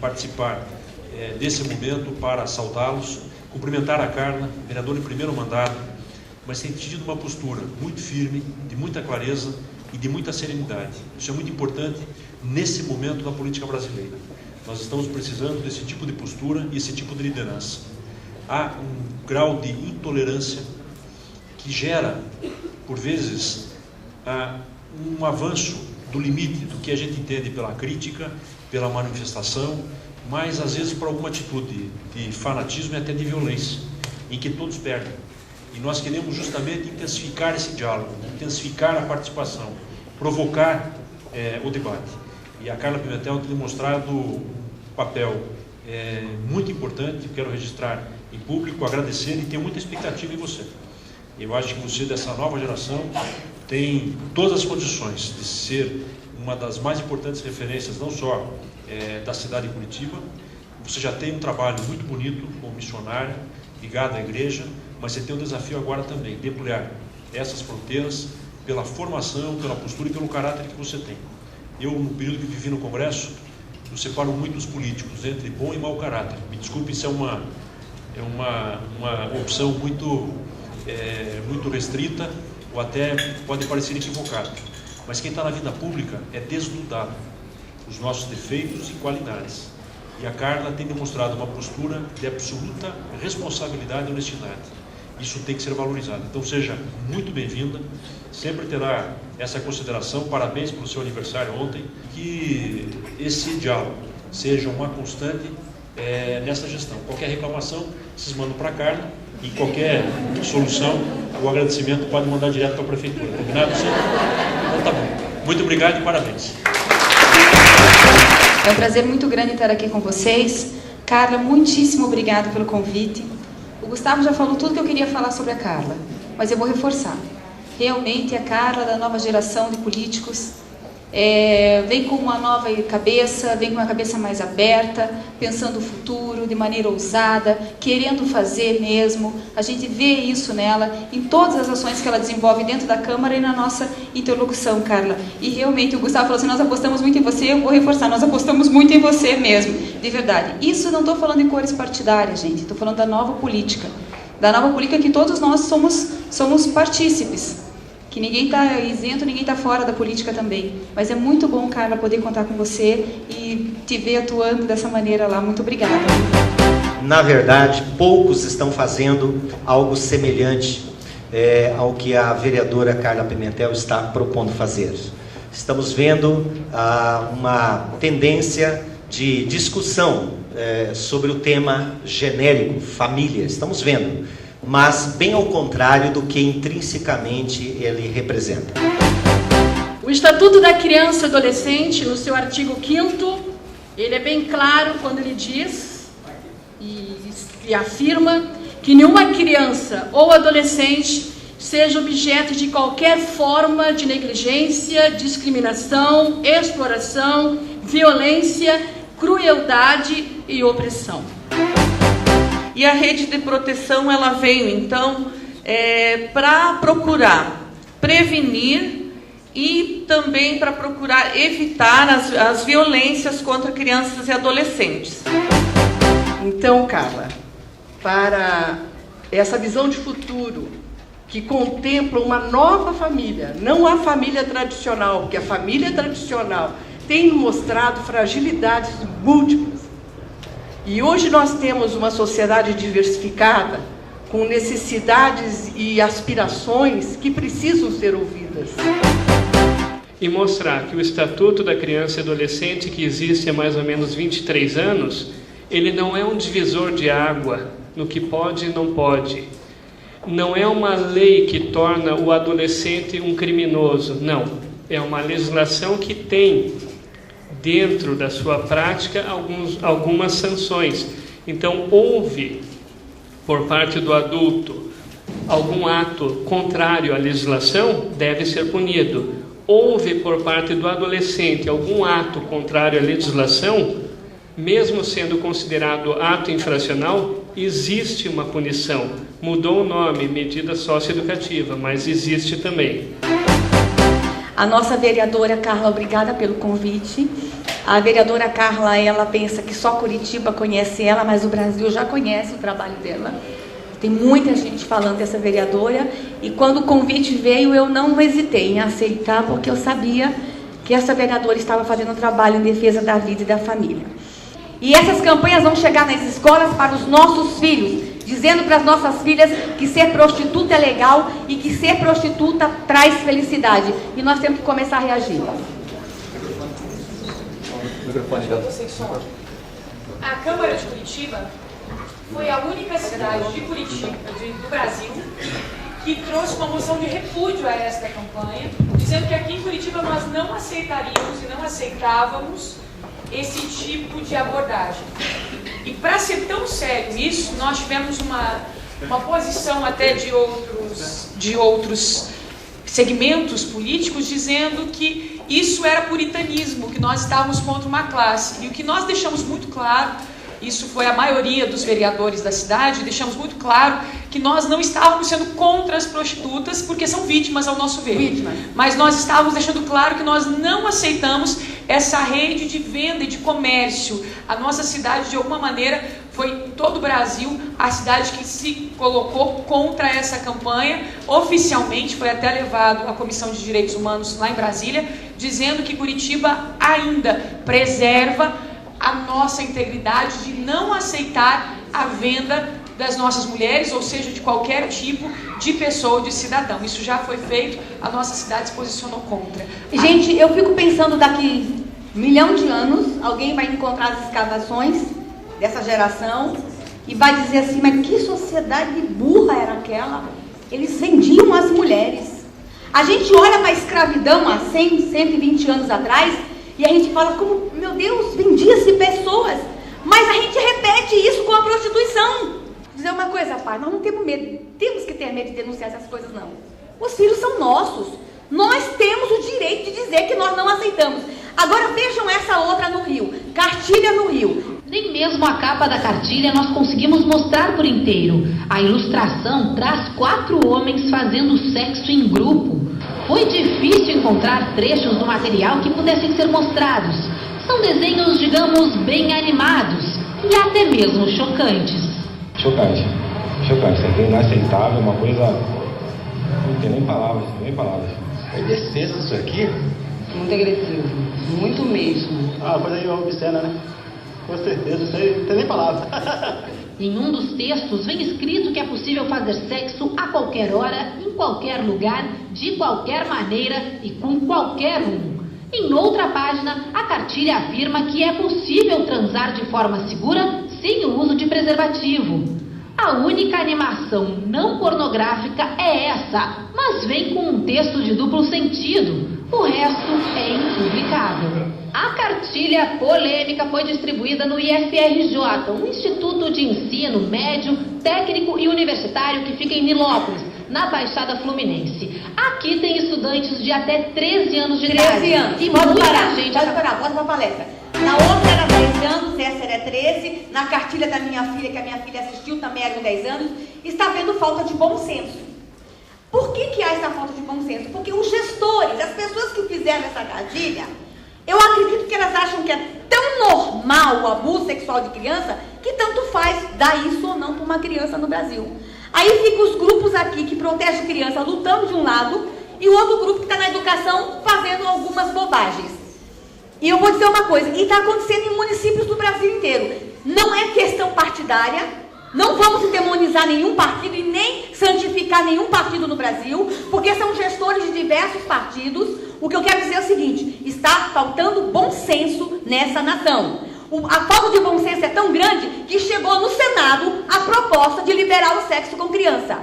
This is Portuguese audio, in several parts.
participar desse momento para saudá-los, cumprimentar a Carla, vereadora em primeiro mandato, mas tem tido uma postura muito firme, de muita clareza e de muita serenidade. Isso é muito importante nesse momento da política brasileira. Nós estamos precisando desse tipo de postura e esse tipo de liderança. Há um grau de intolerância que gera, por vezes, um avanço do limite do que a gente entende pela crítica, pela manifestação, mas às vezes por alguma atitude de fanatismo e até de violência, em que todos perdem. E nós queremos justamente intensificar esse diálogo, intensificar a participação, provocar o debate. E a Carla Pimentel tem demonstrado um papel muito importante. Quero registrar em público, agradecer e tenho muita expectativa em você. Eu acho que você, dessa nova geração, tem todas as condições de ser uma das mais importantes referências, não só da cidade de Curitiba. Você já tem um trabalho muito bonito como missionária, ligado à igreja, mas você tem um desafio agora também, de ampliar essas fronteiras pela formação, pela postura e pelo caráter que você tem. Eu, no período que vivi no Congresso, eu separo muito os políticos entre bom e mau caráter. Me desculpe, isso é uma opção muito restrita, ou até pode parecer equivocada. Mas quem está na vida pública é desnudado os nossos defeitos e qualidades. E a Carla tem demonstrado uma postura de absoluta responsabilidade e honestidade. Isso tem que ser valorizado. Então seja muito bem-vinda, sempre terá essa consideração. Parabéns pelo seu aniversário ontem. Que esse diálogo seja uma constante nessa gestão. Qualquer reclamação, vocês mandam para a Carla, e qualquer solução, o agradecimento pode mandar direto para a Prefeitura. Combinado, senhor? Então tá bom. Muito obrigado e parabéns. É um prazer muito grande estar aqui com vocês. Carla, muitíssimo obrigada pelo convite. O Gustavo já falou tudo que eu queria falar sobre a Carla, mas eu vou reforçar. Realmente a Carla, da nova geração de políticos, vem com uma nova cabeça, vem com uma cabeça mais aberta, pensando o futuro de maneira ousada, querendo fazer mesmo. A gente vê isso nela, em todas as ações que ela desenvolve dentro da Câmara e na nossa interlocução, Carla. E realmente o Gustavo falou assim, nós apostamos muito em você, eu vou reforçar, nós apostamos muito em você mesmo, de verdade. Isso não estou falando de cores partidárias, gente, estou falando da nova política. Da nova política que todos nós somos partícipes. Que ninguém está isento, ninguém está fora da política também. Mas é muito bom, Carla, poder contar com você e te ver atuando dessa maneira lá. Muito obrigada. Na verdade, poucos estão fazendo algo semelhante ao que a vereadora Carla Pimentel está propondo fazer. Estamos vendo uma tendência de discussão sobre o tema genérico, família. Estamos vendo. Mas bem ao contrário do que intrinsecamente ele representa. O Estatuto da Criança e Adolescente, no seu artigo 5º, ele é bem claro quando ele diz e afirma que nenhuma criança ou adolescente seja objeto de qualquer forma de negligência, discriminação, exploração, violência, crueldade e opressão. E a rede de proteção, ela veio, então, para procurar prevenir e também para procurar evitar as violências contra crianças e adolescentes. Então, Carla, para essa visão de futuro que contempla uma nova família, não a família tradicional, porque a família tradicional tem mostrado fragilidades múltiplas. E hoje nós temos uma sociedade diversificada, com necessidades e aspirações que precisam ser ouvidas. E mostrar que o Estatuto da Criança e Adolescente, que existe há mais ou menos 23 anos, ele não é um divisor de água no que pode e não pode. Não é uma lei que torna o adolescente um criminoso, não. É uma legislação que tem dentro da sua prática algumas sanções. Então, houve, por parte do adulto, algum ato contrário à legislação, deve ser punido. Houve, por parte do adolescente, algum ato contrário à legislação, mesmo sendo considerado ato infracional, existe uma punição. Mudou o nome, medida socioeducativa, mas existe também. A nossa vereadora Carla, obrigada pelo convite. A vereadora Carla, ela pensa que só Curitiba conhece ela, mas o Brasil já conhece o trabalho dela. Tem muita gente falando dessa vereadora, e quando o convite veio, eu não hesitei em aceitar, porque eu sabia que essa vereadora estava fazendo um trabalho em defesa da vida e da família. E essas campanhas vão chegar nas escolas para os nossos filhos, dizendo para as nossas filhas que ser prostituta é legal e que ser prostituta traz felicidade. E nós temos que começar a reagir. A Câmara de Curitiba foi a única cidade de Curitiba, do Brasil, que trouxe uma moção de repúdio a esta campanha, dizendo que aqui em Curitiba nós não aceitaríamos e não aceitávamos esse tipo de abordagem. E para ser tão sério isso, nós tivemos uma posição até de outros segmentos políticos dizendo que isso era puritanismo, que nós estávamos contra uma classe. E o que nós deixamos muito claro, isso foi a maioria dos vereadores da cidade, deixamos muito claro que nós não estávamos sendo contra as prostitutas, porque são vítimas ao nosso ver. Mas nós estávamos deixando claro que nós não aceitamos essa rede de venda e de comércio. A nossa cidade, de alguma maneira, foi em todo o Brasil a cidade que se colocou contra essa campanha. Oficialmente foi até levado à Comissão de Direitos Humanos lá em Brasília, dizendo que Curitiba ainda preserva a nossa integridade de não aceitar a venda das nossas mulheres, ou seja, de qualquer tipo de pessoa ou de cidadão. Isso já foi feito, a nossa cidade se posicionou contra. Gente, eu fico pensando daqui 1 milhão de anos, alguém vai encontrar as escavações dessa geração e vai dizer assim, mas que sociedade burra era aquela? Eles vendiam as mulheres. A gente olha para a escravidão há 100, 120 anos atrás e a gente fala, como, meu Deus, vendia-se pessoas. Mas a gente repete isso com a prostituição. Vou dizer uma coisa, pai, nós não temos medo, temos que ter medo de denunciar essas coisas, não. Os filhos são nossos. Nós temos o direito de dizer que nós não aceitamos. Agora vejam essa outra no Rio, cartilha no Rio. Nem mesmo a capa da cartilha nós conseguimos mostrar por inteiro. A ilustração traz 4 homens fazendo sexo em grupo. Foi difícil encontrar trechos do material que pudessem ser mostrados. São desenhos, digamos, bem animados e até mesmo chocantes. Chocante, isso é inaceitável, uma coisa... Não tem nem palavras, É decência isso aqui? Muito agressivo, muito mesmo. Coisa aí obscena, né? Com certeza, isso aí não tem nem palavras. Em um dos textos vem escrito que é possível fazer sexo a qualquer hora, em qualquer lugar, de qualquer maneira e com qualquer um. Em outra página, a cartilha afirma que é possível transar de forma segura sem o uso de preservativo. A única animação não pornográfica é essa, mas vem com um texto de duplo sentido. O resto é impublicável. A cartilha polêmica foi distribuída no IFRJ, um instituto de ensino médio, técnico e universitário que fica em Nilópolis, na Baixada Fluminense. Aqui tem estudantes de até 13 anos de idade. 13 anos. E pode muita parar, gente... pode parar, pode pra palestra. Na outra era 10 anos, essa era 13. Na cartilha da minha filha, que a minha filha assistiu, também eram 10 anos. Está havendo falta de bom senso. Por que há essa falta de bom senso? Porque os gestores, as pessoas que fizeram essa cartilha, eu acredito que elas acham que é tão normal o abuso sexual de criança que tanto faz dar isso ou não para uma criança no Brasil. Aí ficam os grupos aqui que protegem criança lutando de um lado e o outro grupo que está na educação fazendo algumas bobagens. E eu vou dizer uma coisa, e está acontecendo em municípios do Brasil inteiro. Não é questão partidária, não vamos demonizar nenhum partido e nem santificar nenhum partido no Brasil, porque são gestores de diversos partidos. O que eu quero dizer é o seguinte, está faltando bom senso nessa nação. A falta de bom senso é tão grande que chegou no Senado a proposta de liberar o sexo com criança.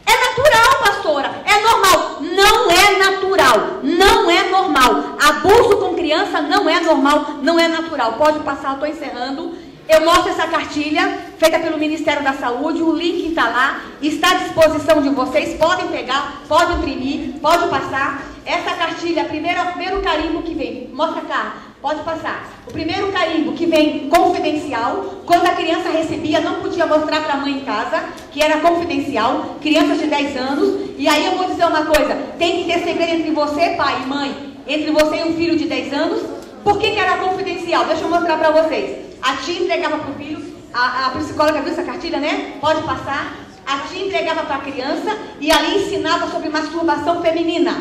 É natural, pastora, é normal. Não é natural, não é normal. Abuso com criança não é normal, não é natural. Pode passar, eu estou encerrando. Eu mostro essa cartilha, feita pelo Ministério da Saúde, o link está lá, está à disposição de vocês, podem pegar, podem imprimir, pode passar. Essa cartilha, primeiro carimbo que vem, mostra cá, pode passar. O primeiro carimbo que vem confidencial, quando a criança recebia, não podia mostrar para a mãe em casa, que era confidencial, crianças de 10 anos, e aí eu vou dizer uma coisa, tem que ter segredo entre você, pai e mãe, entre você e um filho de 10 anos, Por que era confidencial? Deixa eu mostrar para vocês. A tia entregava para o filho, a psicóloga viu essa cartilha, né? Pode passar. A tia entregava para a criança e ali ensinava sobre masturbação feminina.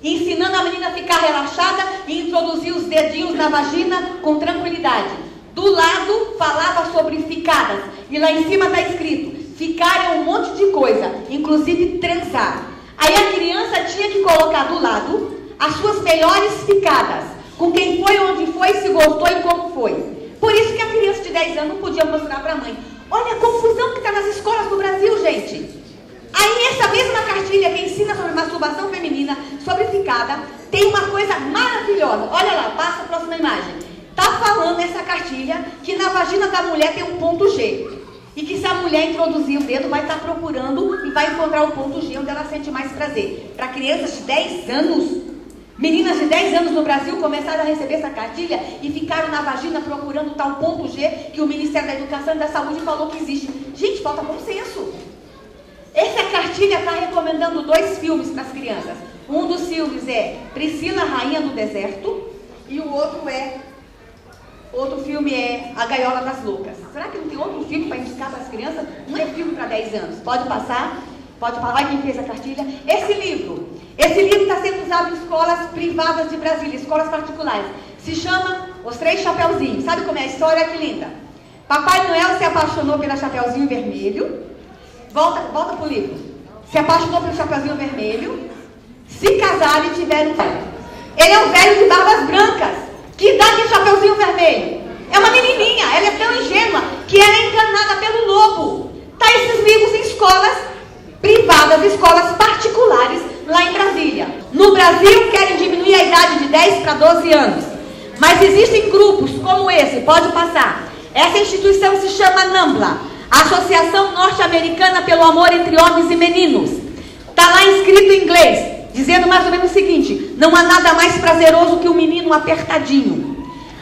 Ensinando a menina a ficar relaxada e introduzir os dedinhos na vagina com tranquilidade. Do lado falava sobre ficadas. E lá em cima está escrito: ficar é um monte de coisa, inclusive transar. Aí a criança tinha que colocar do lado as suas melhores ficadas. Com quem foi, onde foi, se gostou e como foi. Por isso que a criança de 10 anos não podia mostrar para a mãe. Olha a confusão que está nas escolas do Brasil, gente. Aí essa mesma cartilha que ensina sobre masturbação feminina, sobre ficada, tem uma coisa maravilhosa. Olha lá, passa a próxima imagem. Está falando essa cartilha que na vagina da mulher tem um ponto G. E que se a mulher introduzir o dedo, vai estar procurando e vai encontrar o ponto G onde ela sente mais prazer. Para crianças de 10 anos, meninas de 10 anos no Brasil começaram a receber essa cartilha e ficaram na vagina procurando tal ponto G que o Ministério da Educação e da Saúde falou que existe. Gente, falta bom senso. Essa cartilha está recomendando 2 filmes para as crianças. Um dos filmes é Priscila, Rainha do Deserto, e o outro filme é A Gaiola das Loucas. Será que não tem outro filme para indicar para as crianças? Não é filme para 10 anos. Pode passar, pode falar quem fez a cartilha. Esse livro está sendo usado em escolas privadas de Brasília, escolas particulares. Se chama Os Três Chapeuzinhos. Sabe como é a história? Que linda. Papai Noel se apaixonou pela Chapeuzinho Vermelho. Volta para o livro. Se apaixonou pelo Chapeuzinho Vermelho. Se casaram e tiveram um filho. Ele é um velho de barbas brancas. Que idade é Chapeuzinho Vermelho? É uma menininha. Ela é tão ingênua que ela é enganada pelo lobo. Tá esses livros em escolas privadas, escolas particulares lá em Brasília. No Brasil querem diminuir a idade de 10 para 12 anos. Mas existem grupos como esse, pode passar. Essa instituição se chama NAMBLA, Associação Norte-Americana pelo Amor entre Homens e Meninos. Está lá escrito em inglês, dizendo mais ou menos o seguinte: não há nada mais prazeroso que um menino apertadinho.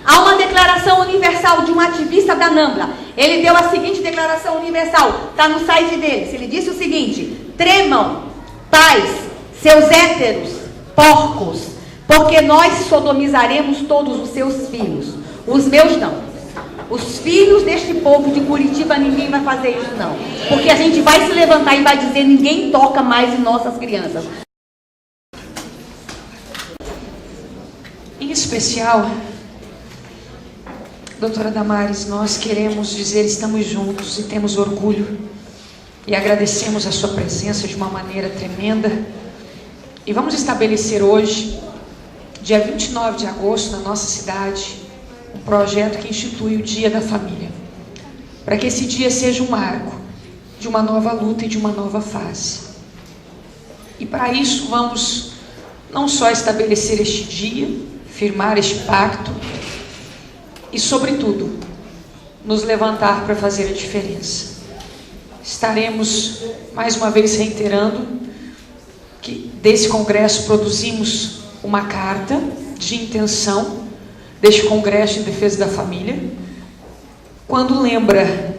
Há uma declaração universal de um ativista da NAMBLA. Ele deu a seguinte declaração universal, está no site deles. Ele disse o seguinte: tremam, pais, seus héteros, porcos, porque nós sodomizaremos todos os seus filhos. Os meus não. Os filhos deste povo de Curitiba, ninguém vai fazer isso não. Porque a gente vai se levantar e vai dizer: ninguém toca mais em nossas crianças. Em especial, doutora Damares, nós queremos dizer: estamos juntos e temos orgulho. E agradecemos a sua presença de uma maneira tremenda. E vamos estabelecer hoje, dia 29 de agosto, na nossa cidade, um projeto que institui o Dia da Família, para que esse dia seja um marco de uma nova luta e de uma nova fase. E para isso vamos não só estabelecer este dia, firmar este pacto e, sobretudo, nos levantar para fazer a diferença. Estaremos mais uma vez reiterando que desse congresso produzimos uma carta de intenção deste Congresso em Defesa da Família, quando lembra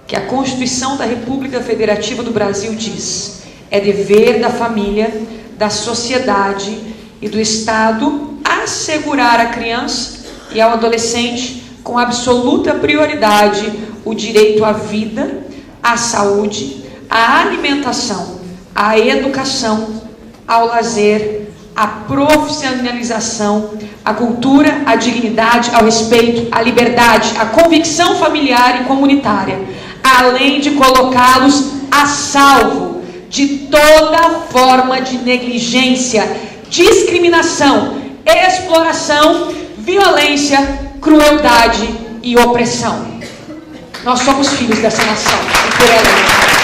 que a Constituição da República Federativa do Brasil diz: é dever da família, da sociedade e do Estado assegurar à criança e ao adolescente com absoluta prioridade o direito à vida, à saúde, à alimentação, à educação, ao lazer, à profissionalização, à cultura, à dignidade, ao respeito, à liberdade, à convicção familiar e comunitária, além de colocá-los a salvo de toda forma de negligência, discriminação, exploração, violência, crueldade e opressão. Nós somos filhos dessa nação e por ela.